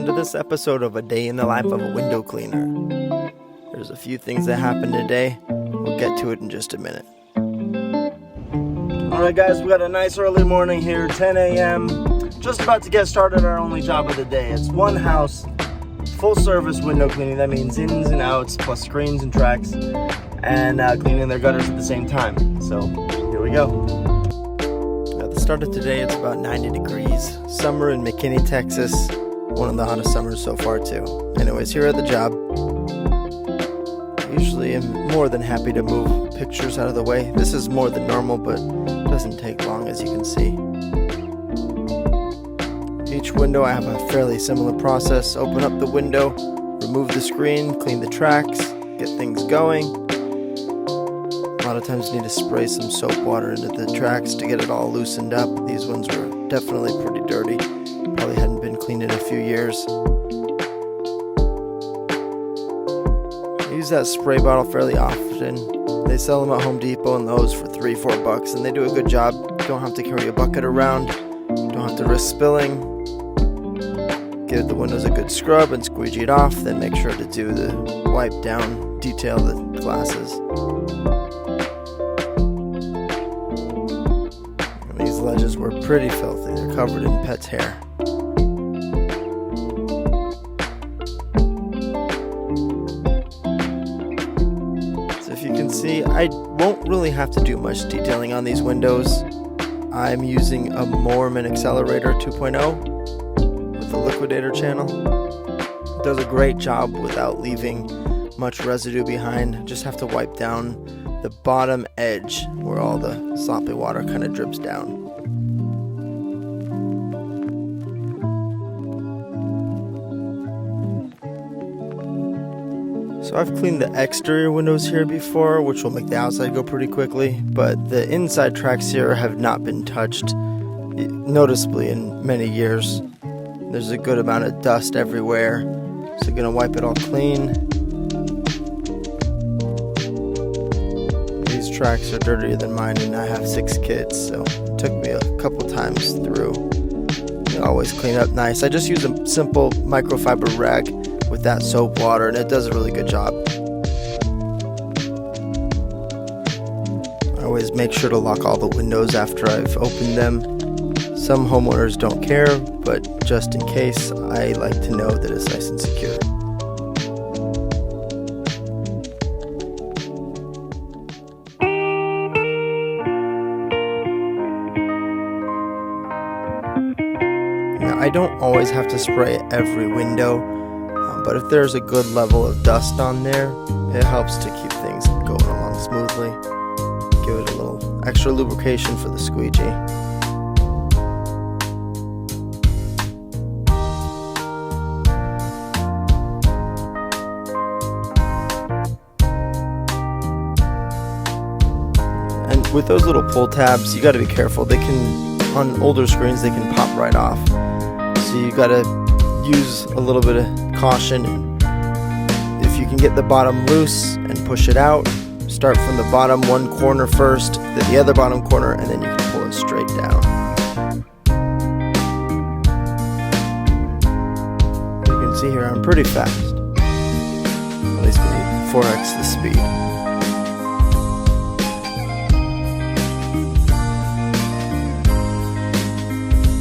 to this episode of A Day in the Life of a Window Cleaner. There's a few things that happened today. We'll get to it in just a minute. Alright guys, we got a nice early morning here, 10 a.m. Just about to get started our only job of the day. It's one house, full service window cleaning. That means ins and outs, plus screens and tracks, and cleaning their gutters at the same time. So, here we go. At the start of today, it's about 90 degrees. Summer in McKinney, Texas. One of the hottest summers so far too. Anyways, here at the job, usually I'm more than happy to move pictures out of the way. This is more than normal, but it doesn't take long, as you can see. Each window I have a fairly similar process. Open up the window, remove the screen, clean the tracks, get things going. A lot of times you need to spray some soap water into the tracks to get it all loosened up. These ones were definitely pretty dirty. Probably hadn't been cleaned in a few years. I use that spray bottle fairly often. They sell them at Home Depot and those for $3-4 bucks, and they do a good job. Don't have to carry a bucket around. Don't have to risk spilling. Give the windows a good scrub and squeegee it off. Then make sure to do the wipe down, detail the glasses. And these ledges were pretty filthy. They're covered in pet's hair. See, I won't really have to do much detailing on these windows. I'm using a Moerman Excellorator 2.0 with the liquidator channel. It does a great job without leaving much residue behind. Just have to wipe down the bottom edge where all the sloppy water kind of drips down. So I've cleaned the exterior windows here before, which will make the outside go pretty quickly, but the inside tracks here have not been touched noticeably in many years. There's a good amount of dust everywhere, so I'm going to wipe it all clean. These tracks are dirtier than mine, and I have 6 kids, so it took me a couple times through. I always clean up nice. I just use a simple microfiber rag with that soap water, and it does a really good job. I always make sure to lock all the windows after I've opened them. Some homeowners don't care, but just in case, I like to know that it's nice and secure. Now, I don't always have to spray every window, but if there's a good level of dust on there, it helps to keep things going along smoothly. Give it a little extra lubrication for the squeegee. And with those little pull tabs, you gotta be careful. They can, on older screens, they can pop right off. So you gotta use a little bit of caution. If you can get the bottom loose and push it out, start from the bottom one corner first, then the other bottom corner, and then you can pull it straight down. You can see here I'm pretty fast. At least we need 4x the speed.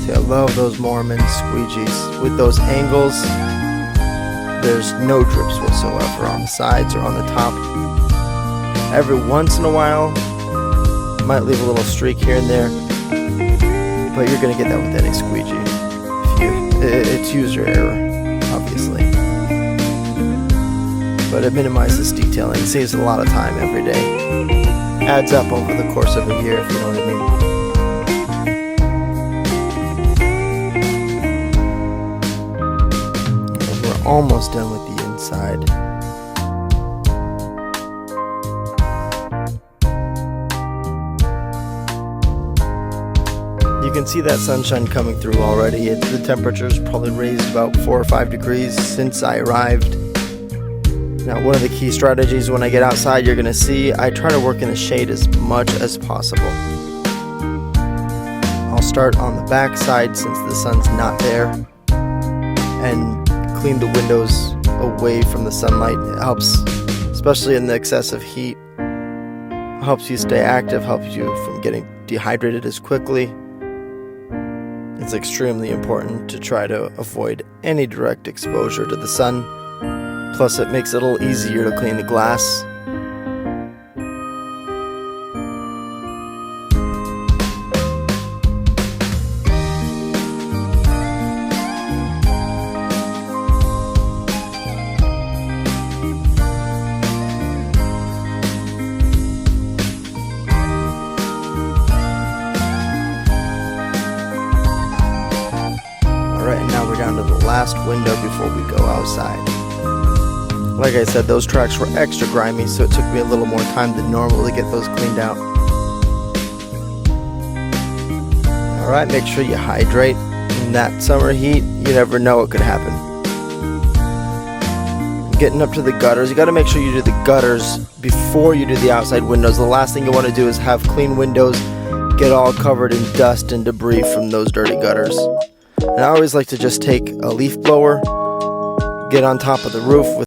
See, I love those Moerman squeegees. With those angles, there's no drips whatsoever on the sides or on the top. Every once in a while, might leave a little streak here and there, but you're going to get that with any squeegee. It's user error, obviously. But it minimizes detailing, saves a lot of time every day. Adds up over the course of a year, if you know what I mean. Almost done with the inside. You can see that sunshine coming through already. The temperature's probably raised about 4 or 5 degrees since I arrived. Now, one of the key strategies when I get outside, you're going to see, I try to work in the shade as much as possible. I'll start on the back side since the sun's not there, and clean the windows away from the sunlight. It helps, especially in the excessive heat. It helps you stay active, helps you from getting dehydrated as quickly. It's extremely important to try to avoid any direct exposure to the sun. Plus, it makes it a little easier to clean the glass. Alright, and now we're down to the last window before we go outside. Like I said, those tracks were extra grimy, so it took me a little more time than normal to get those cleaned out. Alright, make sure you hydrate. In that summer heat, you never know what could happen. Getting up to the gutters, you gotta make sure you do the gutters before you do the outside windows. The last thing you want to do is have clean windows get all covered in dust and debris from those dirty gutters. And I always like to just take a leaf blower, get on top of the roof with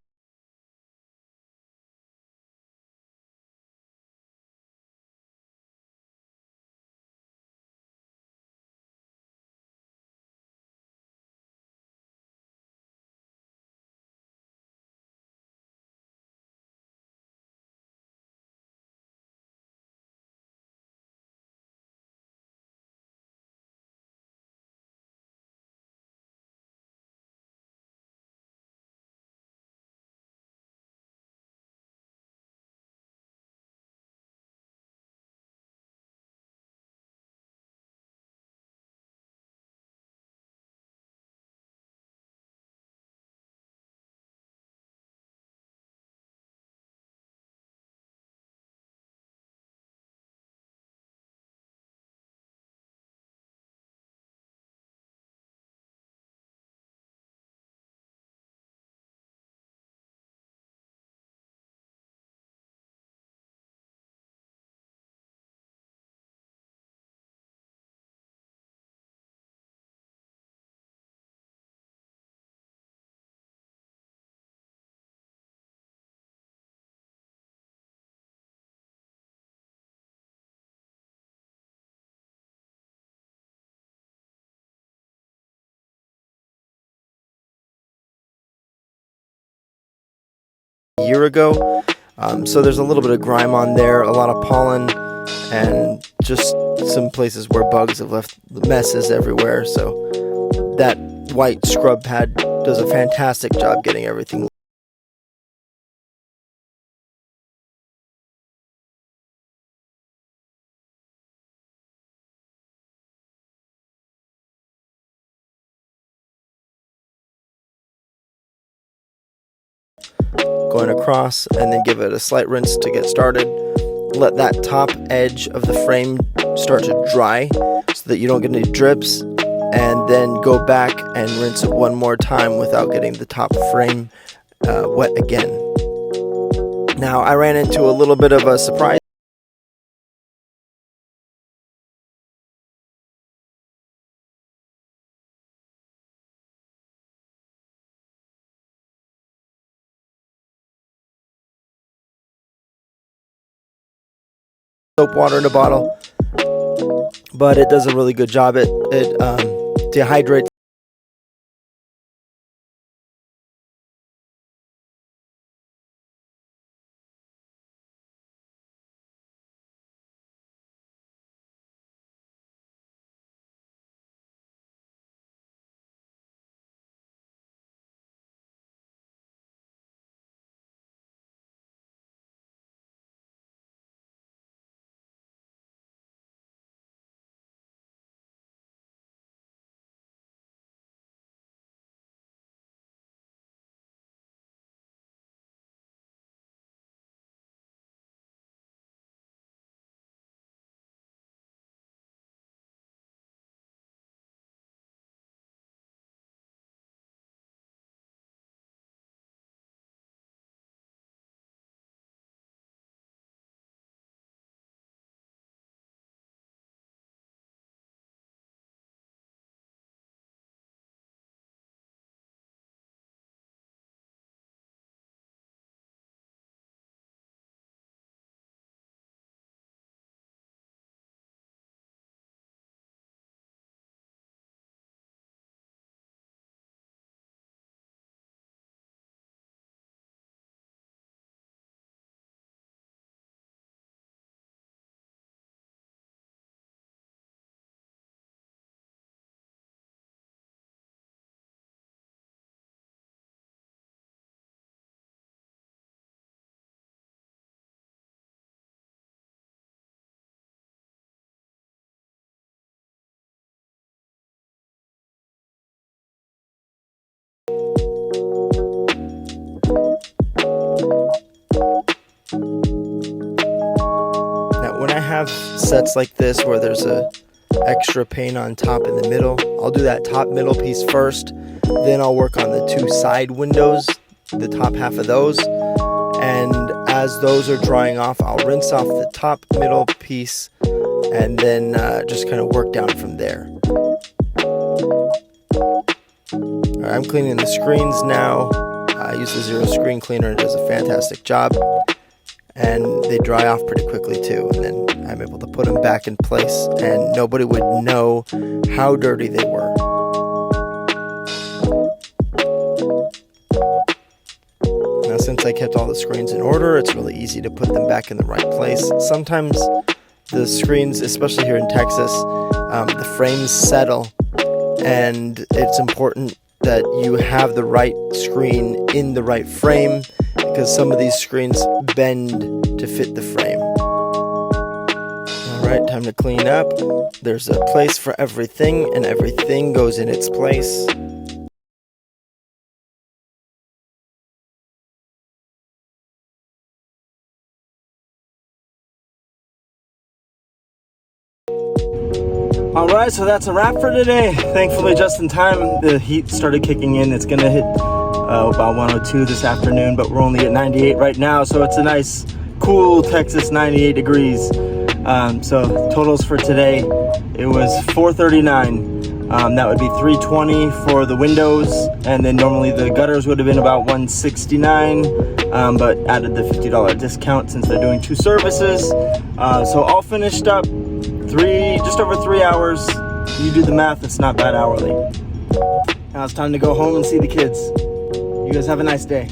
a year ago. So there's a little bit of grime on there, a lot of pollen, and just some places where bugs have left messes everywhere. So that white scrub pad does a fantastic job getting everything. Going across, and then give it a slight rinse to get started. Let that top edge of the frame start to dry so that you don't get any drips, and then go back and rinse it one more time without getting the top frame wet again. Now, I ran into a little bit of a surprise. Soap water in a bottle, but it does a really good job. It dehydrates have sets like this where there's a extra pane on top in the middle, I'll do that top middle piece first, then I'll work on the two side windows, the top half of those, and as those are drying off, I'll rinse off the top middle piece and then just kind of work down from there. Alright, I'm cleaning the screens now. I use the Xero screen cleaner, it does a fantastic job, and they dry off pretty quickly too, and then I'm able to put them back in place and nobody would know how dirty they were. Now since I kept all the screens in order, it's really easy to put them back in the right place. Sometimes the screens, especially here in Texas, the frames settle, and it's important that you have the right screen in the right frame because some of these screens bend to fit the frame. Alright, time to clean up. There's a place for everything and everything goes in its place. Alright, so that's a wrap for today. Thankfully, just in time, the heat started kicking in. It's going to hit about 102 this afternoon, but we're only at 98 right now, so it's a nice, cool Texas 98 degrees. So totals for today, it was $439. That would be $320 for the windows, and then normally the gutters would have been about $169, but added the $50 discount since they're doing two services. So all finished up. Just over 3 hours. You do the math, it's not bad hourly. Now it's time to go home and see the kids. You guys have a nice day.